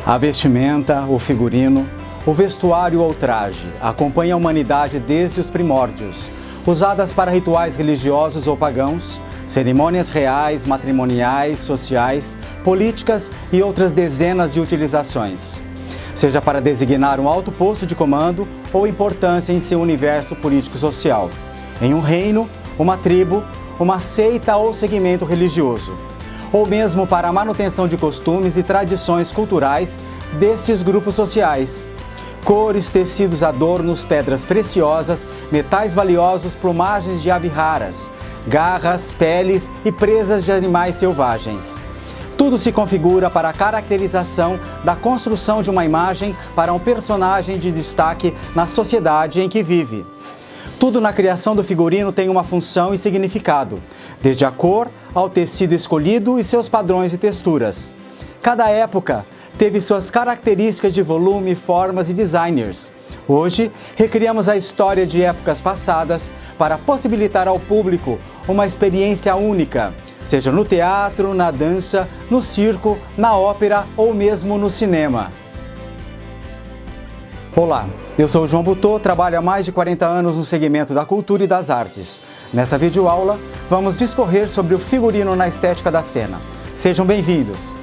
A vestimenta, o figurino, o vestuário ou traje acompanha a humanidade desde os primórdios, usadas para rituais religiosos ou pagãos, cerimônias reais, matrimoniais, sociais, políticas e outras dezenas de utilizações. Seja para designar um alto posto de comando ou importância em seu universo político-social, em um reino, uma tribo, uma seita ou segmento religioso, ou mesmo para a manutenção de costumes e tradições culturais destes grupos sociais. Cores, tecidos, adornos, pedras preciosas, metais valiosos, plumagens de aves raras, garras, peles e presas de animais selvagens. Tudo se configura para a caracterização da construção de uma imagem para um personagem de destaque na sociedade em que vive. Tudo na criação do figurino tem uma função e significado, desde a cor ao tecido escolhido e seus padrões e texturas. Cada época teve suas características de volume, formas e designers. Hoje, recriamos a história de épocas passadas para possibilitar ao público uma experiência única, seja no teatro, na dança, no circo, na ópera ou mesmo no cinema. Olá, eu sou o João Butô, trabalho há mais de 40 anos no segmento da cultura e das artes. Nesta videoaula, vamos discorrer sobre o figurino na estética da cena. Sejam bem-vindos!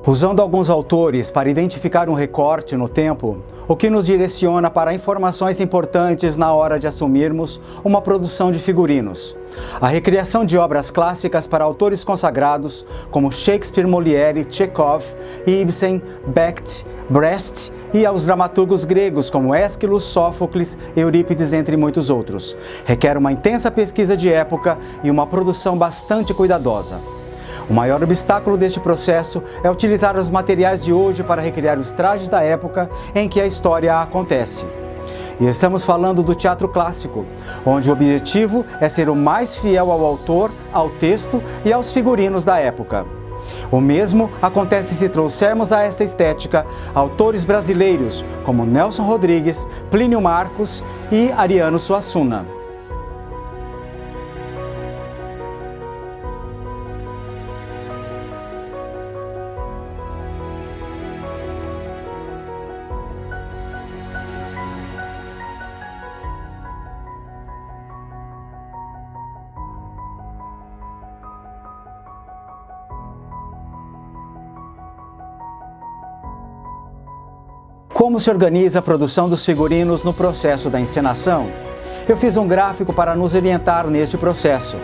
Usando alguns autores para identificar um recorte no tempo, o que nos direciona para informações importantes na hora de assumirmos uma produção de figurinos. A recriação de obras clássicas para autores consagrados como Shakespeare, Molière, Chekhov, Ibsen, Beckett, Brecht e aos dramaturgos gregos como Ésquilo, Sófocles, Eurípides, entre muitos outros. Requer uma intensa pesquisa de época e uma produção bastante cuidadosa. O maior obstáculo deste processo é utilizar os materiais de hoje para recriar os trajes da época em que a história acontece. E estamos falando do teatro clássico, onde o objetivo é ser o mais fiel ao autor, ao texto e aos figurinos da época. O mesmo acontece se trouxermos a esta estética autores brasileiros como Nelson Rodrigues, Plínio Marcos e Ariano Suassuna. Como se organiza a produção dos figurinos no processo da encenação? Eu fiz um gráfico para nos orientar neste processo.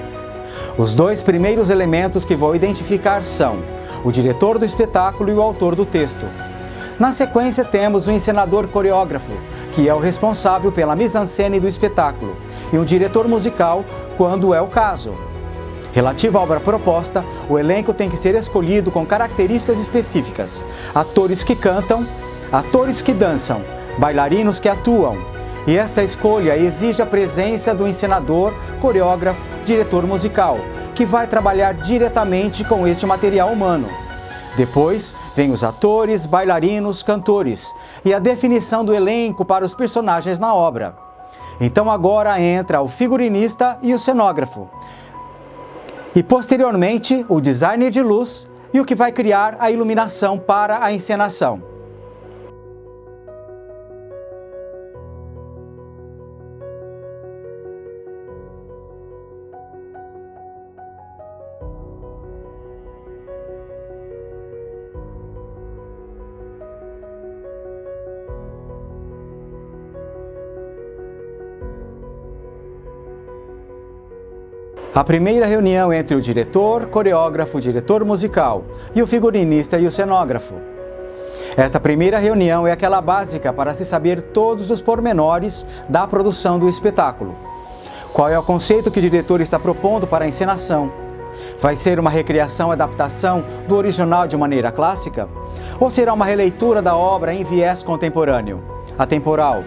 Os dois primeiros elementos que vou identificar são o diretor do espetáculo e o autor do texto. Na sequência temos o encenador coreógrafo, que é o responsável pela mise-en-scène do espetáculo, e um diretor musical, quando é o caso. Relativo à obra proposta, o elenco tem que ser escolhido com características específicas: atores que cantam, atores que dançam, bailarinos que atuam. E esta escolha exige a presença do encenador, coreógrafo, diretor musical, que vai trabalhar diretamente com este material humano. Depois, vem os atores, bailarinos, cantores e a definição do elenco para os personagens na obra. Então agora entra o figurinista e o cenógrafo. E posteriormente, o designer de luz e o que vai criar a iluminação para a encenação. A primeira reunião entre o diretor, coreógrafo, diretor musical e o figurinista e o cenógrafo. Essa primeira reunião é aquela básica para se saber todos os pormenores da produção do espetáculo. Qual é o conceito que o diretor está propondo para a encenação? Vai ser uma recriação, adaptação do original de maneira clássica? Ou será uma releitura da obra em viés contemporâneo, atemporal?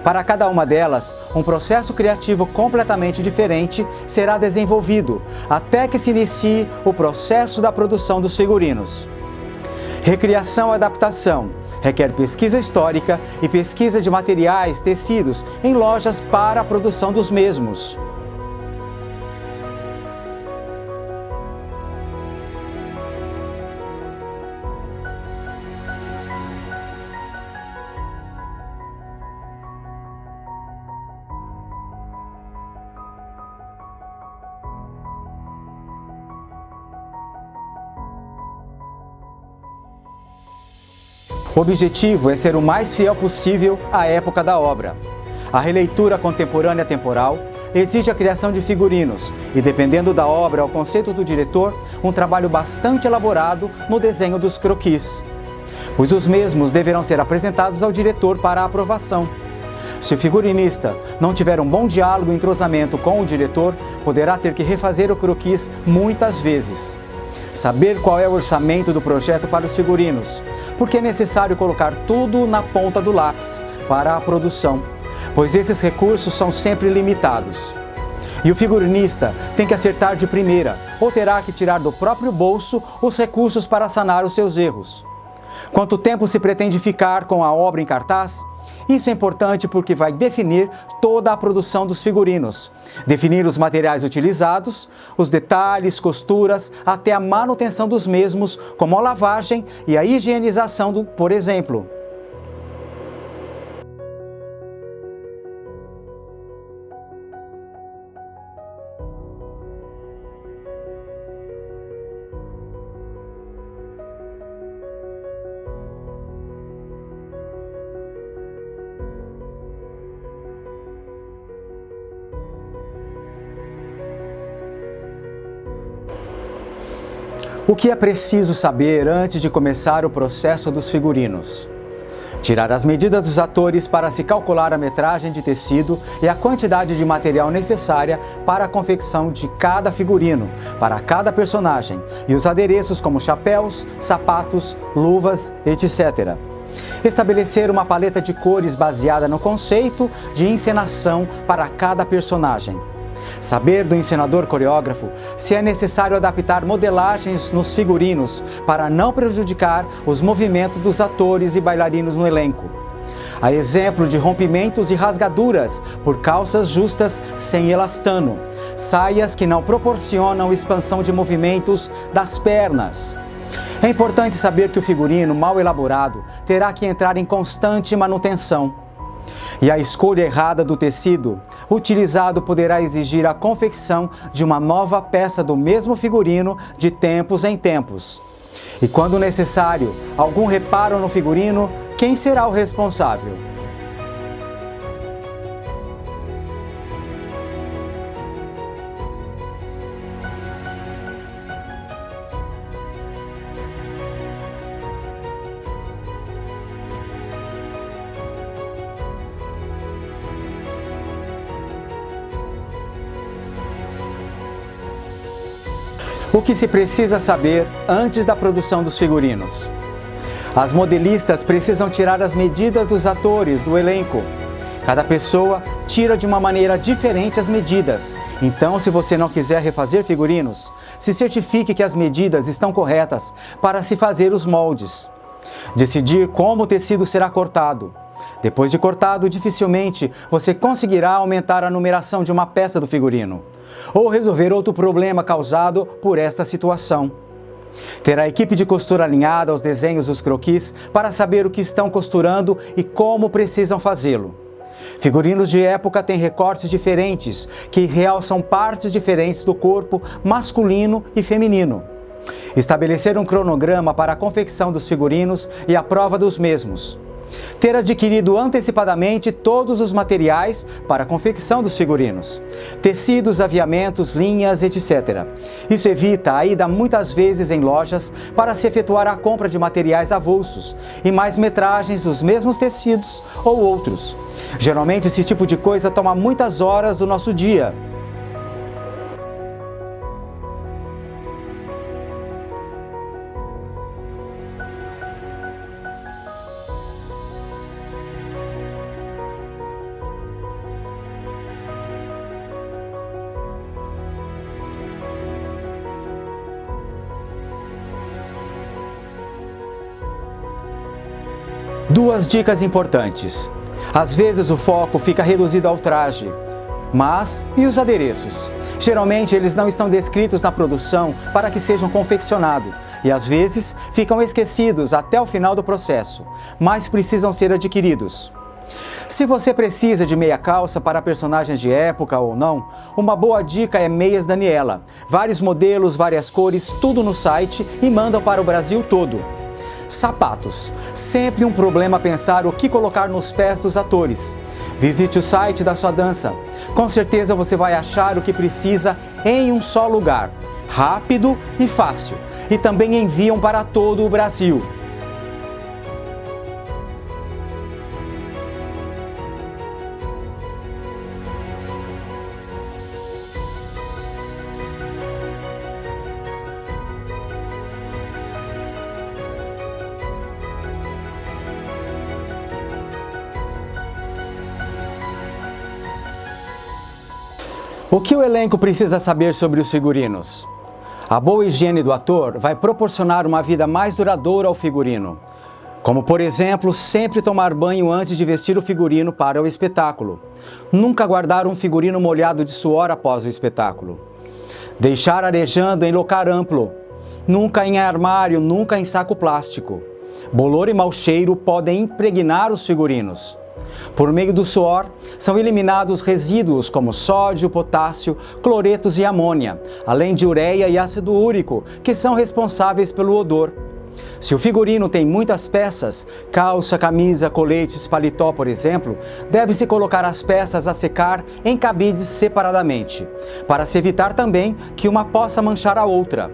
Para cada uma delas, um processo criativo completamente diferente será desenvolvido, até que se inicie o processo da produção dos figurinos. Recriação e adaptação requer pesquisa histórica e pesquisa de materiais, tecidos em lojas para a produção dos mesmos. O objetivo é ser o mais fiel possível à época da obra. A releitura contemporânea temporal exige a criação de figurinos e, dependendo da obra ou conceito do diretor, um trabalho bastante elaborado no desenho dos croquis, pois os mesmos deverão ser apresentados ao diretor para aprovação. Se o figurinista não tiver um bom diálogo e entrosamento com o diretor, poderá ter que refazer o croquis muitas vezes. Saber qual é o orçamento do projeto para os figurinos, porque é necessário colocar tudo na ponta do lápis para a produção, pois esses recursos são sempre limitados. E o figurinista tem que acertar de primeira, ou terá que tirar do próprio bolso os recursos para sanar os seus erros. Quanto tempo se pretende ficar com a obra em cartaz? Isso é importante porque vai definir toda a produção dos figurinos, definir os materiais utilizados, os detalhes, costuras, até a manutenção dos mesmos, como a lavagem e a higienização por exemplo. O que é preciso saber antes de começar o processo dos figurinos? Tirar as medidas dos atores para se calcular a metragem de tecido e a quantidade de material necessária para a confecção de cada figurino, para cada personagem, e os adereços como chapéus, sapatos, luvas, etc. Estabelecer uma paleta de cores baseada no conceito de encenação para cada personagem. Saber do encenador coreógrafo se é necessário adaptar modelagens nos figurinos para não prejudicar os movimentos dos atores e bailarinos no elenco. A exemplo de rompimentos e rasgaduras por calças justas sem elastano, saias que não proporcionam expansão de movimentos das pernas. É importante saber que o figurino mal elaborado terá que entrar em constante manutenção. E a escolha errada do tecido utilizado poderá exigir a confecção de uma nova peça do mesmo figurino de tempos em tempos. E quando necessário algum reparo no figurino, quem será o responsável? O que se precisa saber antes da produção dos figurinos? As modelistas precisam tirar as medidas dos atores do elenco. Cada pessoa tira de uma maneira diferente as medidas. Então, se você não quiser refazer figurinos, se certifique que as medidas estão corretas para se fazer os moldes. Decidir como o tecido será cortado. Depois de cortado, dificilmente você conseguirá aumentar a numeração de uma peça do figurino, ou resolver outro problema causado por esta situação. Ter a equipe de costura alinhada aos desenhos dos croquis para saber o que estão costurando e como precisam fazê-lo. Figurinos de época têm recortes diferentes, que realçam partes diferentes do corpo masculino e feminino. Estabelecer um cronograma para a confecção dos figurinos e a prova dos mesmos. Ter adquirido antecipadamente todos os materiais para a confecção dos figurinos, tecidos, aviamentos, linhas, etc. Isso evita a ida muitas vezes em lojas para se efetuar a compra de materiais avulsos e mais metragens dos mesmos tecidos ou outros. Geralmente esse tipo de coisa toma muitas horas do nosso dia. Duas dicas importantes. Às vezes o foco fica reduzido ao traje, mas e os adereços? Geralmente eles não estão descritos na produção para que sejam confeccionados e às vezes ficam esquecidos até o final do processo, mas precisam ser adquiridos. Se você precisa de meia calça para personagens de época ou não, uma boa dica é Meias Daniela. Vários modelos, várias cores, tudo no site e mandam para o Brasil todo. Sapatos. Sempre um problema pensar o que colocar nos pés dos atores. Visite o site da sua dança. Com certeza você vai achar o que precisa em um só lugar. Rápido e fácil. E também enviam para todo o Brasil. O que o elenco precisa saber sobre os figurinos? A boa higiene do ator vai proporcionar uma vida mais duradoura ao figurino. Como, por exemplo, sempre tomar banho antes de vestir o figurino para o espetáculo. Nunca guardar um figurino molhado de suor após o espetáculo. Deixar arejando em lugar amplo. Nunca em armário, nunca em saco plástico. Bolor e mau cheiro podem impregnar os figurinos. Por meio do suor, são eliminados resíduos como sódio, potássio, cloretos e amônia, além de ureia e ácido úrico, que são responsáveis pelo odor. Se o figurino tem muitas peças, calça, camisa, coletes, paletó, por exemplo, deve-se colocar as peças a secar em cabides separadamente, para se evitar também que uma possa manchar a outra.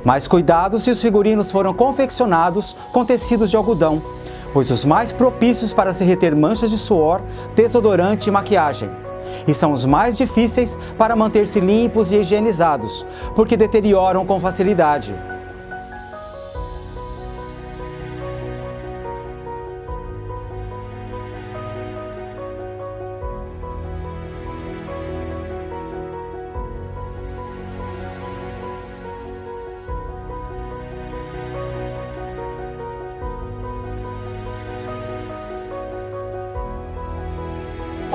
Mas cuidado se os figurinos foram confeccionados com tecidos de algodão, pois os mais propícios para se reter manchas de suor, desodorante e maquiagem. E são os mais difíceis para manter-se limpos e higienizados, porque deterioram com facilidade.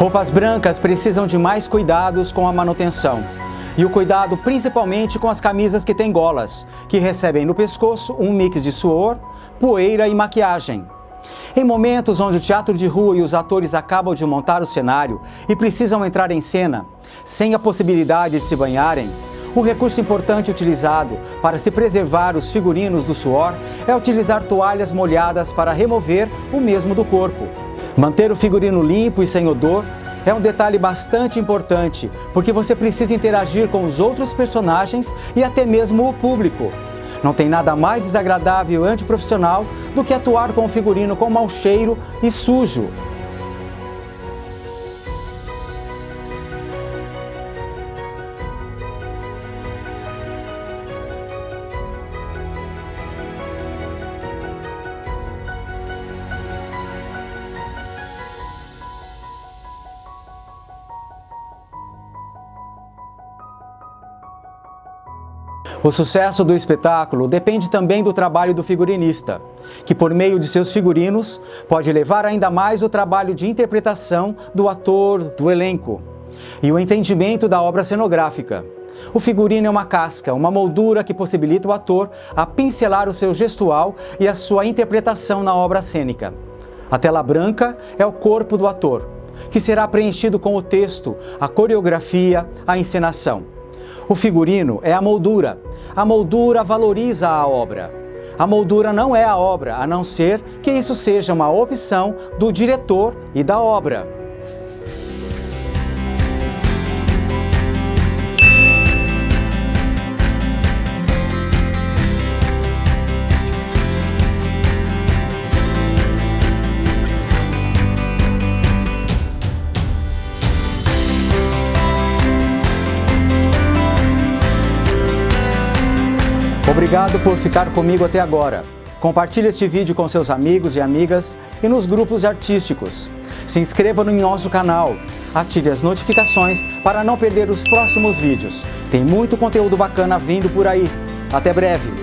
Roupas brancas precisam de mais cuidados com a manutenção. E o cuidado principalmente com as camisas que têm golas, que recebem no pescoço um mix de suor, poeira e maquiagem. Em momentos onde o teatro de rua e os atores acabam de montar o cenário e precisam entrar em cena, sem a possibilidade de se banharem, um recurso importante utilizado para se preservar os figurinos do suor é utilizar toalhas molhadas para remover o mesmo do corpo. Manter o figurino limpo e sem odor é um detalhe bastante importante, porque você precisa interagir com os outros personagens e até mesmo o público. Não tem nada mais desagradável e antiprofissional do que atuar com o figurino com mau cheiro e sujo. O sucesso do espetáculo depende também do trabalho do figurinista, que por meio de seus figurinos pode levar ainda mais o trabalho de interpretação do ator, do elenco, e o entendimento da obra cenográfica. O figurino é uma casca, uma moldura que possibilita o ator a pincelar o seu gestual e a sua interpretação na obra cênica. A tela branca é o corpo do ator, que será preenchido com o texto, a coreografia, a encenação. O figurino é a moldura. A moldura valoriza a obra. A moldura não é a obra, a não ser que isso seja uma opção do diretor e da obra. Obrigado por ficar comigo até agora. Compartilhe este vídeo com seus amigos e amigas e nos grupos artísticos. Se inscreva no nosso canal. Ative as notificações para não perder os próximos vídeos. Tem muito conteúdo bacana vindo por aí. Até breve!